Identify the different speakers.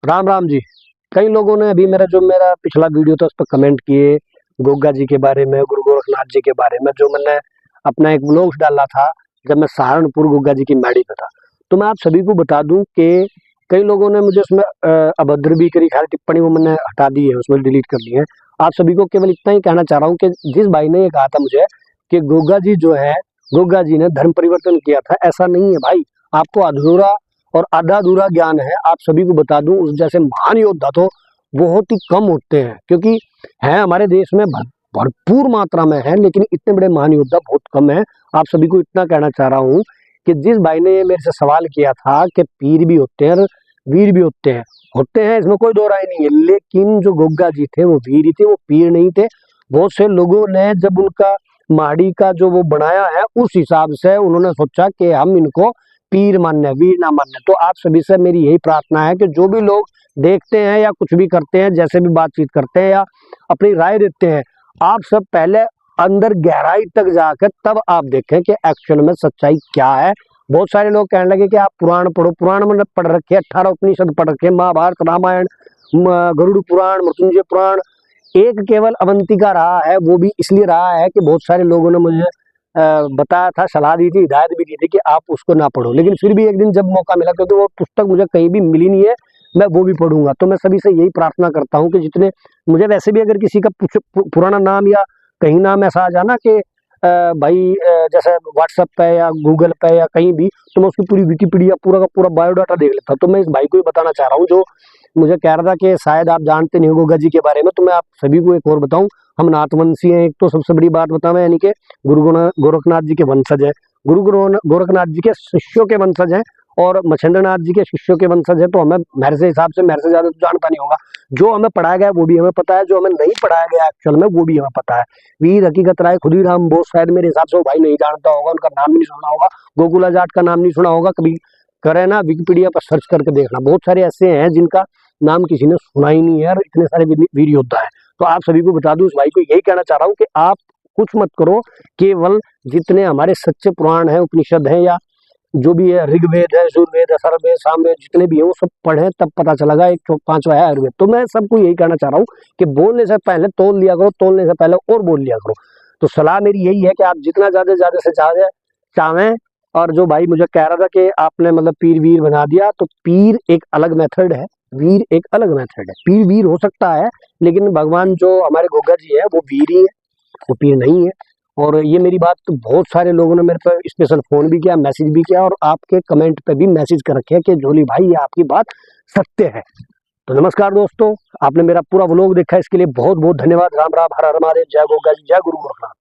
Speaker 1: राम राम जी। कई लोगों ने अभी मेरा पिछला वीडियो था उस पर कमेंट किए, गोगा जी के बारे में, गुरु गोरखनाथ जी के बारे में, जो मैंने अपना एक व्लॉग डाला था जब मैं सहारनपुर गोगा जी की मैडी पे था। तो मैं आप सभी को बता दूं कि कई लोगों ने मुझे उसमें अभद्र भी करी, खैर टिप्पणी वो मैंने हटा दी है, उसमें डिलीट कर दी है। आप सभी को केवल इतना ही कहना चाह रहा हूँ कि जिस भाई ने ये कहा था मुझे कि गोगा जी जो है, गोगा जी ने धर्म परिवर्तन किया था, ऐसा नहीं है भाई। आपको अधूरा और आधा अधूरा ज्ञान है। आप सभी को बता दूं, उस जैसे महान योद्धा तो बहुत ही कम होते हैं, क्योंकि है हमारे देश में भरपूर मात्रा में है, लेकिन इतने बड़े महान योद्धा बहुत कम है। आप सभी को इतना कहना चाह रहा हूं कि जिस भाई ने मेरे से सवाल किया था कि पीर भी होते हैं और वीर भी होते हैं, इसमें कोई दो राय नहीं है, लेकिन जो गोगा जी थे वो वीर ही थे, वो पीर नहीं थे। बहुत से लोगों ने जब उनका माड़ी का जो वो बनाया है, उस हिसाब से उन्होंने सोचा कि हम इनको पीर मानने, वीर ना मानने। तो आप सभी से मेरी यही प्रार्थना है कि जो भी लोग देखते हैं या कुछ भी करते हैं, जैसे भी बातचीत करते हैं या अपनी राय देते हैं, आप सब पहले अंदर गहराई तक जाकर तब आप देखें कि एक्चुअल में सच्चाई क्या है। बहुत सारे लोग कहने लगे कि आप पुराण पढ़ो, पुराण में पढ़ रखे 18 उपनिषद पढ़ रखे, महाभारत, रामायण, गरुड़ पुराण, मृत्युंजय पुराण। एक केवल अवंतिका रहा है, वो भी इसलिए रहा है कि बहुत सारे लोगों ने मुझे बताया था, सलाह दी थी, हिदायत भी दी थी कि आप उसको ना पढ़ो, लेकिन फिर भी एक दिन जब मौका मिला, क्योंकि वो पुस्तक मुझे कहीं भी मिली नहीं है, मैं वो भी पढ़ूंगा। तो मैं सभी से यही प्रार्थना करता हूँ कि जितने मुझे वैसे भी अगर किसी का पुराना नाम या कहीं नाम ऐसा आ जाना कि भाई जैसे व्हाट्सएप पे या गूगल पे या कहीं भी, तो मैं उसकी पूरी विकिपीडिया पूरा का पूरा बायोडाटा देख लेता हूँ। तो मैं इस भाई को ही बताना चाह रहा हूँ जो मुझे कह रहा था कि शायद आप जानते नहीं हो गोगा जी के बारे में। तो मैं आप सभी को एक और बताऊं, हम नाथवंशी हैं। एक तो सबसे बड़ी बात बताऊं, यानी कि गोरखनाथ जी के वंशज है, गोरखनाथ जी के शिष्यों के वंशज हैं, और मच्छिंद्रनाथ जी के शिष्यों के वंशज है। तो हमें मेरे से हिसाब से मेरे से ज्यादा तो जानता नहीं होगा। जो हमें पढ़ाया गया वो भी हमें पता है, जो हमें नहीं पढ़ाया गया एक्चुअल में वो भी हमें पता है। वीर हकीकत राय खुदीराम बोस शायद मेरे हिसाब से वो भाई नहीं जानता होगा, उनका नाम नहीं सुना होगा। गोकुला जाट का नाम नहीं सुना होगा। कभी करे ना विकिपीडिया पर सर्च करके देखना, बहुत सारे ऐसे हैं जिनका नाम किसी ने सुना ही नहीं है, और इतने सारे वीर योद्धा है। तो आप सभी को बता दूं, इस भाई को यही कहना चाह रहा हूं कि आप कुछ मत करो, केवल जितने हमारे सच्चे पुराण हैं, उपनिषद हैं, या जो भी है, ऋग्वेद है, यजुर्वेद, अथर्ववेद, सामवेद, जितने भी है वो सब पढ़े, तब पता चलेगा। एक पांचवा है आयुर्वेद। तो मैं सबको यही कहना चाह रहा हूँ कि बोलने से पहले तोल लिया करो, तोलने से पहले और बोल लिया करो। तो सलाह मेरी यही है कि आप जितना ज्यादा से चाहें। और जो भाई मुझे कह रहा था कि आपने मतलब पीर वीर बना दिया, तो पीर एक अलग मेथड है, वीर एक अलग मेथड है। पीर वीर हो सकता है, लेकिन भगवान जो हमारे गोगा जी है वो वीर ही है, वो पीर नहीं है। और ये मेरी बात तो बहुत सारे लोगों ने मेरे पे स्पेशल फोन भी किया, मैसेज भी किया, और आपके कमेंट पे भी मैसेज कर रखे हैं कि जोली भाई ये आपकी बात सत्य है। तो नमस्कार दोस्तों, आपने मेरा पूरा व्लॉग देखा, इसके लिए बहुत बहुत धन्यवाद। राम राम, हर हर महादेव, जय गोगा जी, जय गुरु गोरखनाथ।